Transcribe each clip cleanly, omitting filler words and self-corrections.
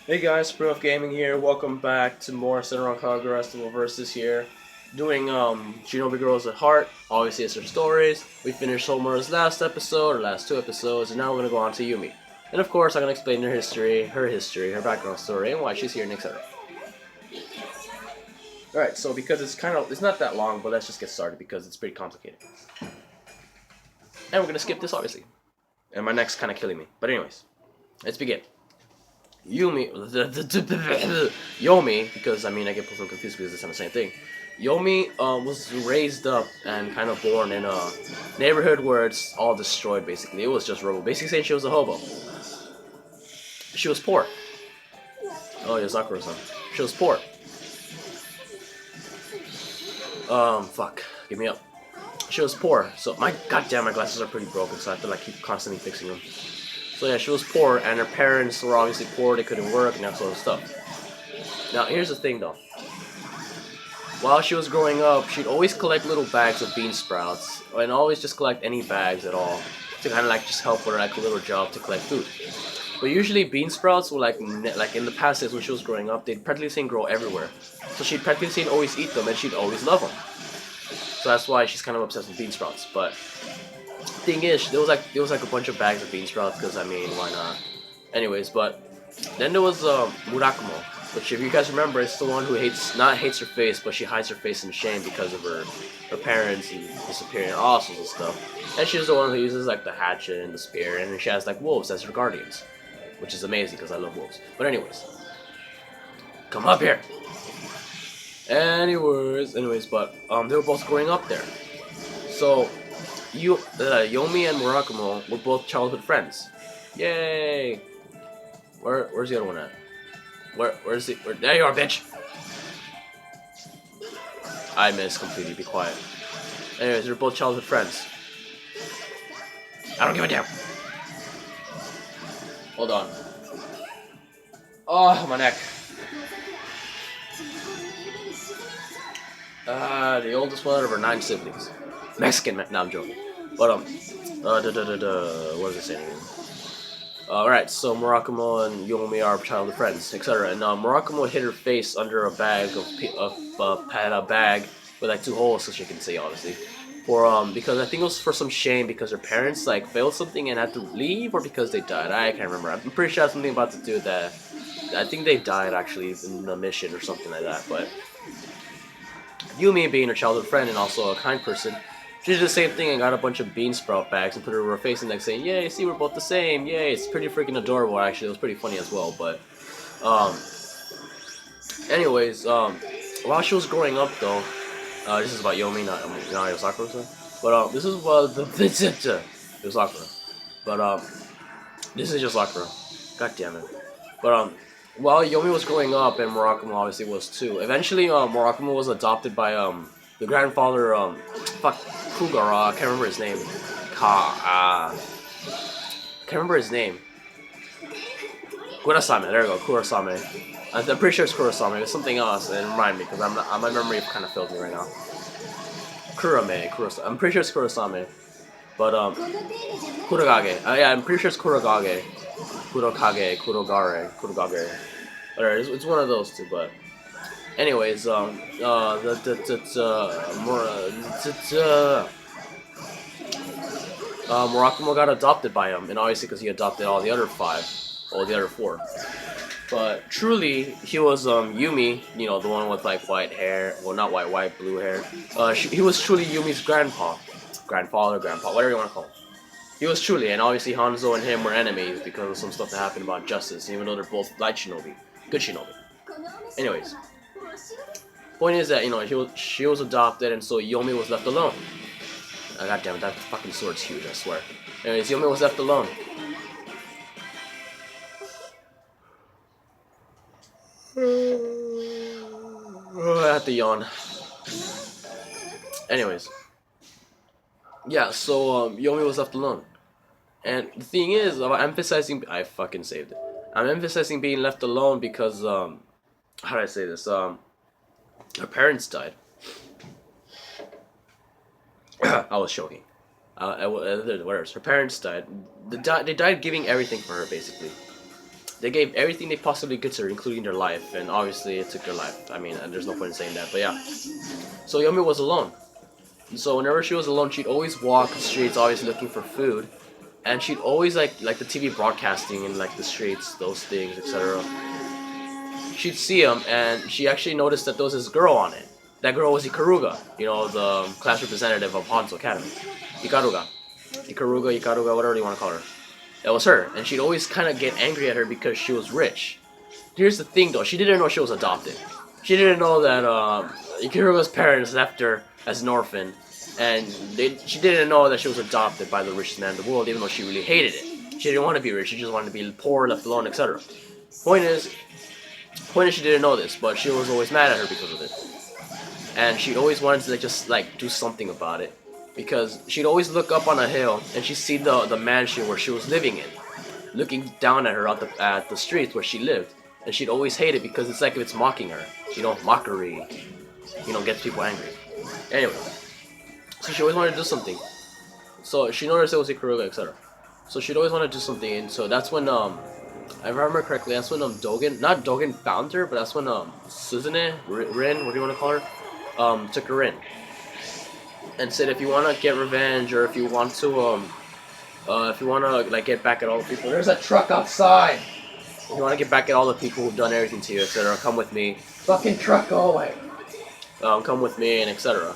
Hey guys, Supremewolf Gaming here. Welcome back to more Senran Kagura Estival versus here. Doing Shinobi Girls at Heart. Obviously it's their stories. We finished Homer's last episode, or last two episodes, and now we're gonna go on to Yumi. And of course I'm gonna explain her history, her background story, and why she's here, and etc. Alright, so because it's not that long, but let's just get started because it's pretty complicated. And we're gonna skip this obviously. And my neck's kinda killing me. But anyways, let's begin. Yumi, Yomi, because I get people confused because it's not the same thing. Yomi was raised up and kind of born in a neighborhood where it's all destroyed. Basically, it was just rubble. Basically, saying she was a hobo. She was poor. Oh, yeah, Sakura-san. She was poor. Fuck, give me up. She was poor. So my goddamn, my glasses are pretty broken, so I have to keep constantly fixing them. So yeah, she was poor, and her parents were obviously poor, they couldn't work, and that sort of stuff. Now, here's the thing, though. While she was growing up, she'd always collect little bags of bean sprouts, and always just collect any bags at all, to kind of just help with a little job to collect food. But usually bean sprouts were like in the past days when she was growing up, they'd practically seen grow everywhere. So she'd practically seen always eat them, and she'd always love them. So that's why she's kind of obsessed with bean sprouts, but thing is, there was a bunch of bags of bean sprouts because why not? Anyways, but then there was Murakumo, which if you guys remember, it's the one who hates her face, but she hides her face in shame because of her parents and disappearing assholes and stuff. And she's the one who uses the hatchet and the spear, and she has wolves as her guardians, which is amazing because I love wolves. But anyways, come up here. Anyways, but they were both growing up there, so. Yomi and Murakumo were both childhood friends. Yay! Where's the other one at? Where's he? There you are, bitch! I missed completely. Be quiet. Anyways, they're both childhood friends. I don't give a damn. Hold on. Oh, my neck. The oldest one out of her 9 siblings. Mexican man. No, I'm joking. But what does it say again? Alright, so Murakumo and Yomi are childhood friends, etc. And Murakumo hid her face under a bag had a bag with 2 holes so she can see, obviously. Because I think it was for some shame because her parents failed something and had to leave, or because they died. I can't remember. I'm pretty sure it had something about to do with that. I think they died actually in the mission or something like that. But Yumi, being her childhood friend and also a kind person, she did the same thing and got a bunch of bean sprout bags and put it over her face and saying, "Yay, see, we're both the same, yay." It's pretty freaking adorable, actually. It was pretty funny as well, but, anyways, while she was growing up, though, this is about Yomi, not Yosakura, but, this is about Yosakura, but, this is Yosakura, god damn it, but, while Yomi was growing up, and Murakumo obviously was too, eventually, Murakumo was adopted by, the grandfather, Kugara, I can't remember his name. Can't remember his name. Kurasame, there we go, Kurasame. I'm pretty sure it's Kurasame, it's something else, and remind me, because my memory kind of failed me right now. Kurasame, I'm pretty sure it's Kurasame. But, Kurogage, yeah, I'm pretty sure it's Kurogage. Kurogare. Alright, it's one of those two, but... Anyways, Murakumo got adopted by him, and obviously because he adopted all the other 4. But truly, he was Yumi, the one with white hair, well not white, blue hair. He was truly Yumi's grandfather, whatever you want to call him. He was truly, and obviously Hanzo and him were enemies because of some stuff that happened about justice, even though they're both light shinobi, good shinobi. Anyways. Point is that, she was adopted, and so Yomi was left alone. Oh, God damn it, that fucking sword's huge, I swear. Anyways, Yomi was left alone. I have to yawn. Anyways. Yeah, so, Yomi was left alone. And the thing is, I fucking saved it. I'm emphasizing being left alone because, how do I say this, her parents died. I was choking. Whatever. Her parents died. They died giving everything for her, basically. They gave everything they possibly could to her, including their life, and obviously it took their life. I mean, there's no point in saying that, but yeah. So Yomi was alone. So whenever she was alone, she'd always walk the streets, always looking for food, and she'd always like the TV broadcasting in like the streets, those things, etc. She'd see them, and she actually noticed that there was this girl on it. That girl was Ikaruga, you know, the class representative of Hanzo Academy. Ikaruga, whatever you want to call her. That was her, and she'd always kind of get angry at her because she was rich. Here's the thing, though: she didn't know she was adopted. She didn't know that Ikaruga's parents left her as an orphan, and she didn't know that she was adopted by the richest man in the world, even though she really hated it. She didn't want to be rich; she just wanted to be poor, left alone, etc. Point is, she didn't know this, but she was always mad at her because of it, and she always wanted to just do something about it. Because she'd always look up on a hill and she'd see the mansion where she was living in, looking down at her at the streets where she lived, and she'd always hate it because it's like if it's mocking her, you know, mockery, you know, gets people angry. Anyway, so she always wanted to do something. So she noticed it was Ikaruga, etc. So she'd always want to do something, and so that's when if I remember correctly, that's when not Dogen found her, but that's when Suzune, Rin, what do you want to call her, took her in. And said, if you want to get revenge, or if you want to like get back at all the people, there's a truck outside. If you want to get back at all the people who've done everything to you, etc., come with me. Fucking truck, go away. Come with me, and etc.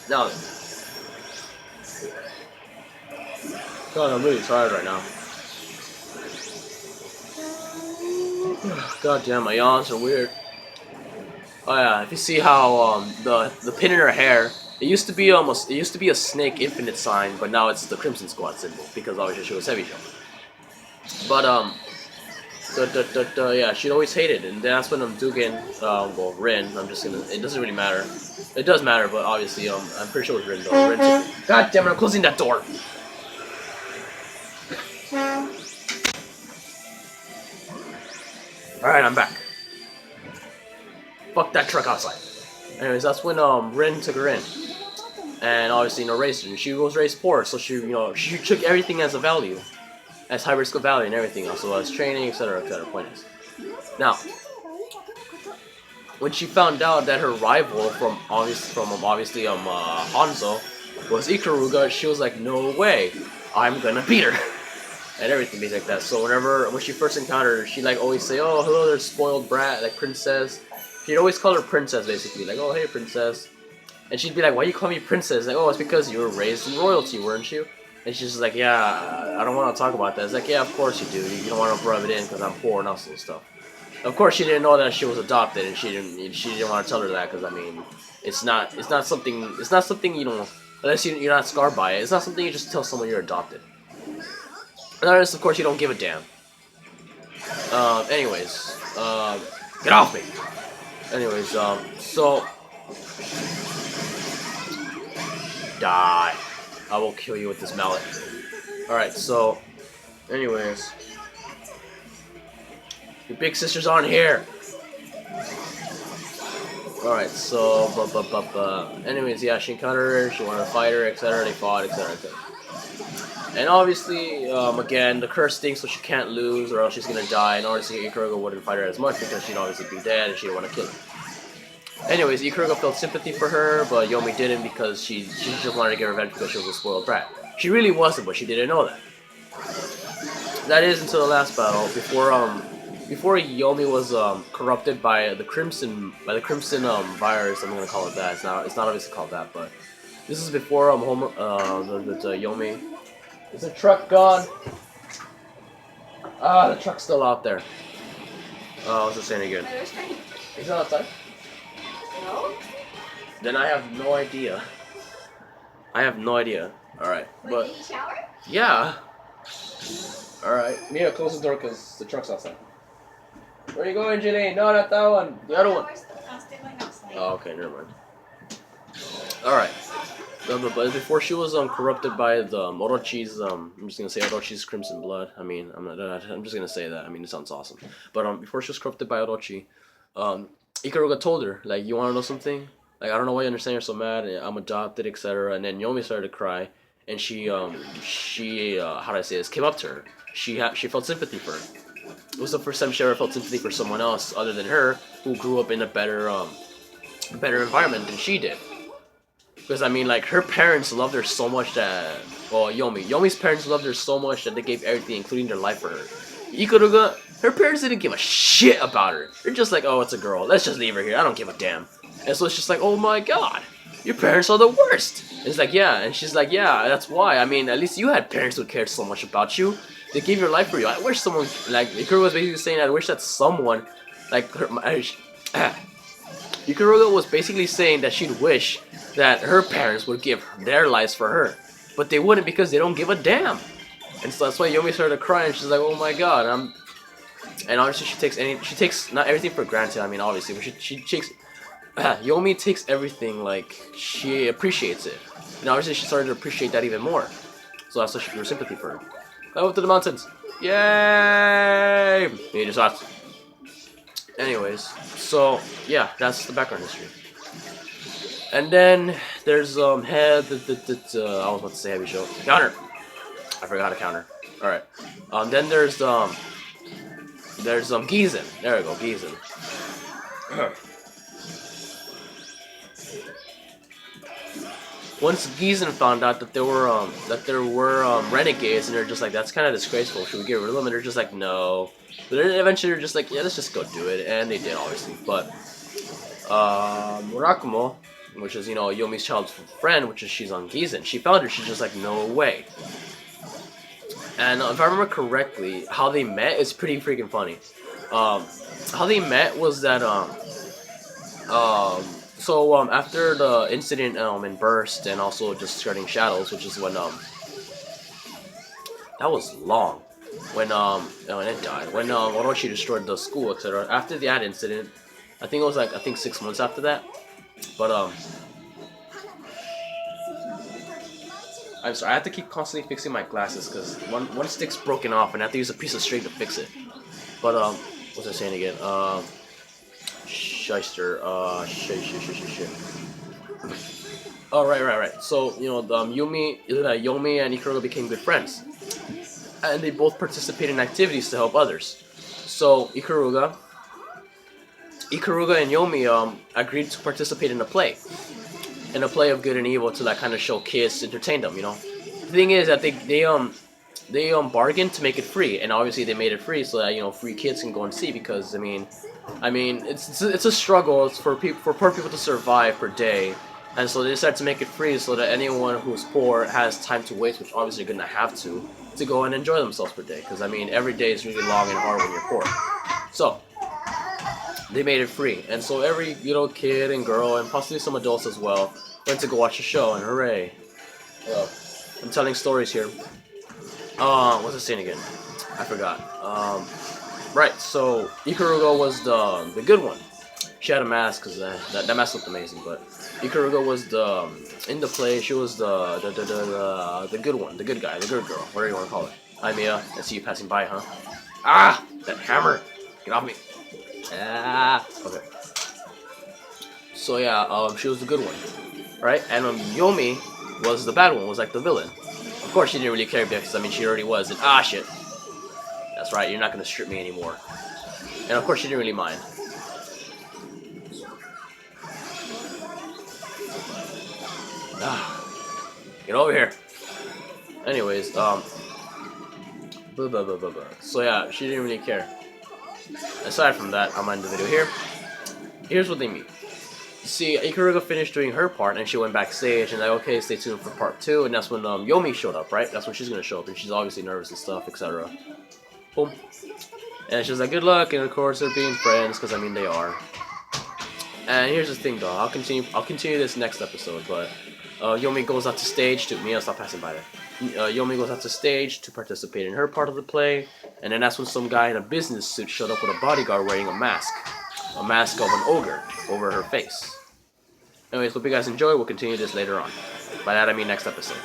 Now, God, I'm really tired right now. God damn, my yawns are weird. Oh yeah, if you see how the pin in her hair, it used to be a snake infinite sign, but now it's the Crimson Squad symbol because obviously she was heavy jump. But yeah, she'd always hated it, and that's when well, Rin, it doesn't really matter. It does matter, but obviously I'm pretty sure it was Rin though. God damn it, I'm closing that door. All right, I'm back. Fuck that truck outside. Anyways, that's when Rin took her in, and obviously raised her. She was raised poor, so she took everything as a value, as high risk of value and everything else, so as training, etc., etc. Point is, now when she found out that her rival from obviously Hanzo was Ikaruga, she was like, no way, I'm gonna beat her. And everything like that. So when she first encountered her, she'd like always say, oh, hello there, spoiled brat, like princess. She'd always call her princess, basically, like, oh, hey, princess. And she'd be like, why you call me princess? Like, oh, it's because you were raised in royalty, weren't you? And she's just like, yeah, I don't want to talk about that. It's like, yeah, of course you do. You don't want to rub it in because I'm poor and all this stuff. Of course, she didn't know that she was adopted, and she didn't want to tell her that because I mean, it's not something you know, unless you're not scarred by it. It's not something you just tell someone you're adopted. Unless, of course, you don't give a damn. Anyways, get off me. Anyways, so die. I will kill you with this mallet. Alright, so anyways, your big sisters aren't here. Alright, so anyways, yeah, she encountered her, she wanted to fight her, etc. They fought, etc., etc. And obviously, again, the curse stinks, so she can't lose, or else she's gonna die. And obviously, Ikaruga wouldn't fight her as much because she'd obviously be dead, and she didn't want to kill her. Anyways, Ikaruga felt sympathy for her, but Yomi didn't because she just wanted to get revenge because she was a spoiled brat. She really wasn't, but she didn't know that. That is until the last battle, before Yomi was corrupted by the Crimson virus. I'm gonna call it that. It's not obviously called that, but this is before Yomi. Is the truck gone? Ah, the truck's still out there. Oh, what's it saying again? Is it outside? No. Then I have no idea. Alright, but... Did you shower? Yeah. Alright, Mia, close the door because the truck's outside. Where are you going, Janine? No, not that one. The other one. Oh, okay, never mind. Alright. But before she was corrupted by the Orochi's, I'm just gonna say Orochi's crimson blood. I mean, I'm just gonna say that. I mean, it sounds awesome. But before she was corrupted by Orochi, Ikaruga told her, like, you wanna know something? Like, I don't know why you understand you're so mad. I'm adopted, etc. And then Yomi started to cry, and she how do I say this, came up to her. She felt sympathy for her. It was the first time she ever felt sympathy for someone else other than her, who grew up in a better environment than she did. Because I mean, like, her parents loved her so much that, well, Yomi's parents loved her so much that they gave everything, including their life for her. Ikuruga, her parents didn't give a shit about her. They're just like, oh, it's a girl, let's just leave her here, I don't give a damn. And so it's just like, oh my god, your parents are the worst. And it's like, yeah, and she's like, yeah, that's why. I mean, at least you had parents who cared so much about you. They gave your life for you. I wish someone, like, Ikuruga was basically saying, I wish that someone, like, Ikuruga was basically saying that she'd wish that her parents would give their lives for her. But they wouldn't because they don't give a damn. And so that's why Yomi started to cry, and she's like, oh my god, and obviously she takes not everything for granted, I mean, obviously, but she takes, Yomi takes everything, like, she appreciates it. And obviously she started to appreciate that even more. So that's why she grew sympathy for her. Go up to the mountains. Yay! You just lost. Anyways, so yeah, that's the background history. And then there's I was about to say heavy show. Counter. I forgot how to counter. All right. Then there's Gizen. There we go, Gizen. Once Gizen found out that there were renegades, and they're just like, that's kind of disgraceful. Should we get rid of them? And they're just like, no. But then eventually they're just like, yeah, let's just go do it, and they did, obviously. But Murakumo, which is, you know, Yomi's childhood friend, which is she's on Gizen, she found her. She's just like, no way. And if I remember correctly, how they met is pretty freaking funny. How they met was that after the incident in Burst, and also just starting Shadows, which is when that was long. When it died. When Orochi destroyed the school, etc. After that incident, I think it was like 6 months after that. But I'm sorry, I have to keep constantly fixing my glasses because one stick's broken off and I have to use a piece of string to fix it. But what's I saying again? Shyster. Shit. Oh, right. So, you know, Yomi and Ikuruga became good friends, and they both participated in activities to help others. So Ikuruga and Yomi agreed to participate in a play of good and evil to, like, kind of show kids, entertain them. You know, the thing is that they bargained to make it free, and obviously they made it free so that, you know, free kids can go and see, because I mean it's a struggle. It's for poor people to survive per day, and so they decided to make it free so that anyone who's poor has time to waste, which obviously you're gonna have to go and enjoy themselves per day, because I mean every day is really long and hard when you're poor. So they made it free, and so every, you know, kid and girl, and possibly some adults as well, went to go watch the show, and hooray! I'm telling stories here. What's the saying again? I forgot. Right, so Ikuruga was the good one. She had a mask, because that mask looked amazing, but Ikuruga was in the play, she was the good one, the good guy, the good girl, whatever you want to call it. Hi Mia, I see you passing by, huh? Ah! That hammer! Get off me! Ah! Okay. So yeah, she was the good one, right? And Yomi was the bad one, was like the villain. Of course she didn't really care, because I mean she already was, and ah shit! That's right, you're not gonna strip me anymore. And of course she didn't really mind. Get over here. Anyways, so yeah, she didn't really care. Aside from that, I'm ending the video here. Here's what they meet. See, Ikuruga finished doing her part, and she went backstage, and like, okay, stay tuned for part 2, and that's when Yomi showed up, right? That's when she's gonna show up, and she's obviously nervous and stuff, etc. Boom. And she's like, good luck, and of course they're being friends, because I mean they are. And here's the thing, though. I'll continue this next episode, but Yomi goes out to stage to stop passing by there. Yomi goes out to stage to participate in her part of the play, and then that's when some guy in a business suit showed up with a bodyguard wearing a mask of an ogre over her face. Anyways, hope you guys enjoy. We'll continue this later on. By that I mean next episode.